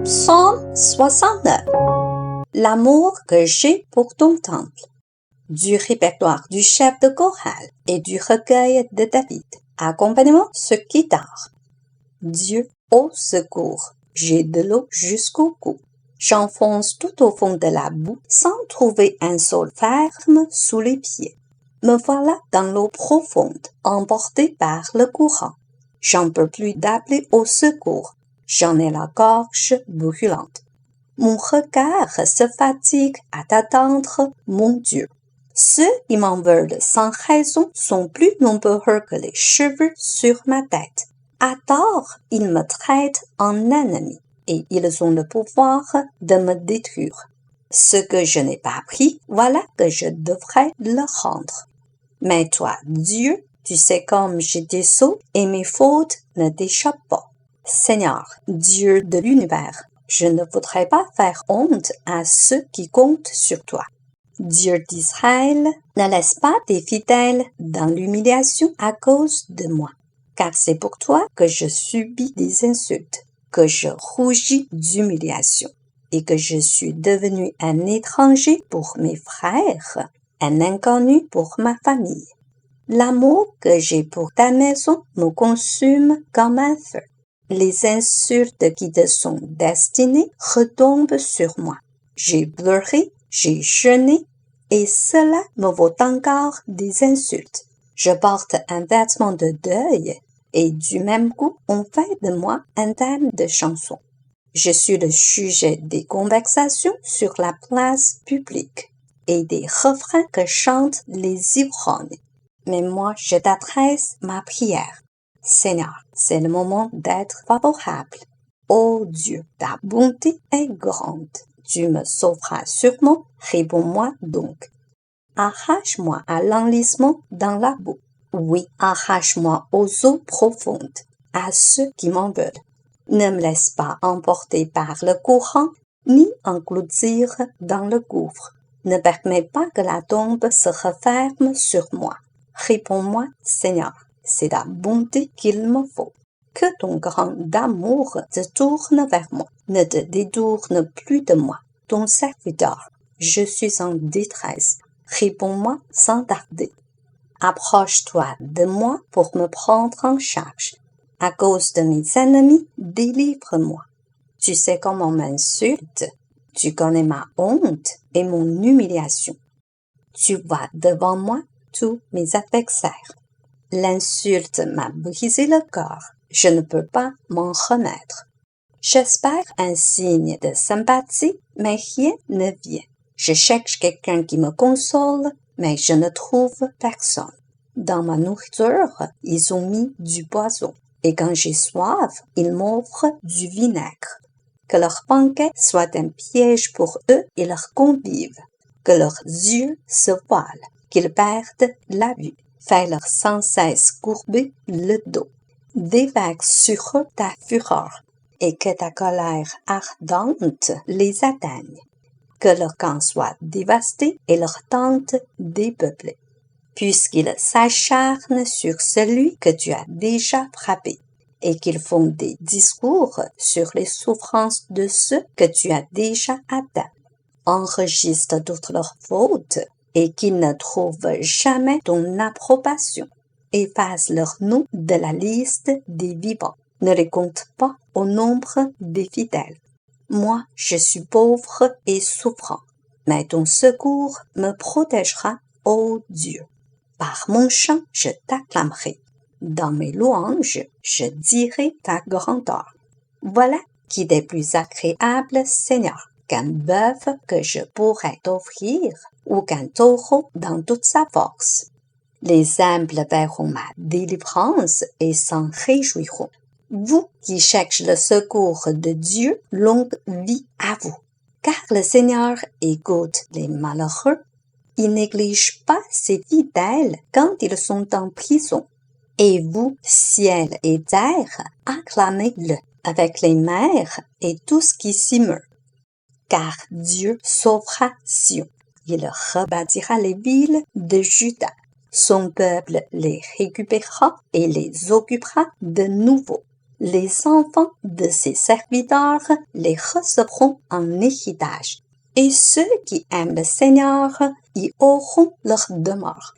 Psaume 69. L'amour que j'ai pour ton temple. Du répertoire du chef de chorale et du recueil de David. Accompagnement sur guitare. Dieu, au secours, j'ai de l'eau jusqu'au cou. J'enfonce tout au fond de la boue sans trouver un sol ferme sous les pieds. Me voilà dans l'eau profonde, emporté par le courant. J'en peux plus d'appeler au secours. J'en ai la gorge brûlante. Mon regard se fatigue à t'attendre, mon Dieu. Ceux qui m'en veulent sans raison sont plus nombreux que les cheveux sur ma tête. À tort, ils me traitent en ennemi et ils ont le pouvoir de me détruire. Ce que je n'ai pas pris, voilà que je devrais le rendre. Mais toi, Dieu, tu sais comme j'étais sot et mes fautes ne t'échappent pas. Seigneur, Dieu de l'univers, je ne voudrais pas faire honte à ceux qui comptent sur toi. Dieu d'Israël, ne laisse pas tes fidèles dans l'humiliation à cause de moi, car c'est pour toi que je subis des insultes, que je rougis d'humiliation, et que je suis devenu un étranger pour mes frères, un inconnu pour ma famille. L'amour que j'ai pour ta maison me consume comme un feu. Les insultes qui te sont destinées retombent sur moi. J'ai pleuré, j'ai jeûné, et cela me vaut encore des insultes. Je porte un vêtement de deuil, et du même coup, on fait de moi un thème de chanson. Je suis le sujet des conversations sur la place publique, et des refrains que chantent les ivrognes. Mais moi, je t'adresse ma prière. Seigneur, c'est le moment d'être favorable. Ô Dieu, ta bonté est grande. Tu me sauveras sûrement, réponds-moi donc. Arrache-moi à l'enlisement dans la boue. Oui, arrache-moi aux eaux profondes, à ceux qui m'en veulent. Ne me laisse pas emporter par le courant, ni engloutir dans le gouffre. Ne permets pas que la tombe se referme sur moi. Réponds-moi, Seigneur, c'est ta bonté qu'il me faut. Que ton grand amour te tourne vers moi. Ne te détourne plus de moi, ton serviteur. Je suis en détresse. Réponds-moi sans tarder. Approche-toi de moi pour me prendre en charge. À cause de mes ennemis, délivre-moi. Tu sais comment on m'insulte. Tu connais ma honte et mon humiliation. Tu vois devant moi tous mes adversaires. L'insulte m'a brisé le cœur. Je ne peux pas m'en remettre. J'espère un signe de sympathie, mais rien ne vient. Je cherche quelqu'un qui me console, mais je ne trouve personne. Dans ma nourriture, ils ont mis du poison, et quand j'ai soif, ils m'offrent du vinaigre. Que leur banquet soit un piège pour eux et leurs convives. Que leurs yeux se voilent, qu'ils perdent la vue. Fais-leur sans cesse courber le dos. Déverse sur eux ta fureur, et que ta colère ardente les atteigne. Que leur camp soit dévasté et leur tente dépeuplée. Puisqu'ils s'acharnent sur celui que tu as déjà frappé, et qu'ils font des discours sur les souffrances de ceux que tu as déjà atteints. Enregistre toutes leurs fautes, et qu'ils ne trouvent jamais ton approbation. Efface leur nom de la liste des vivants. Ne les compte pas au nombre des fidèles. Moi, je suis pauvre et souffrant, mais ton secours me protégera, ô Dieu. Par mon chant, je t'acclamerai. Dans mes louanges, je dirai ta grandeur. Voilà qui est plus agréable, Seigneur, qu'un bœuf que je pourrais t'offrir, ou qu'un taureau dans toute sa force. Les humbles verront ma délivrance et s'en réjouiront. Vous qui cherchez le secours de Dieu, longue vie à vous. Car le Seigneur écoute les malheureux. Il néglige pas ses fidèles quand ils sont en prison. Et vous, ciel et terre, acclamez-le avec les mers et tout ce qui s'y meurt. Car Dieu sauvera Sion. Il rebâtira les villes de Juda. Son peuple les récupérera et les occupera de nouveau. les enfants de ses serviteurs les recevront en héritage, et ceux qui aiment le Seigneur y auront leur demeure.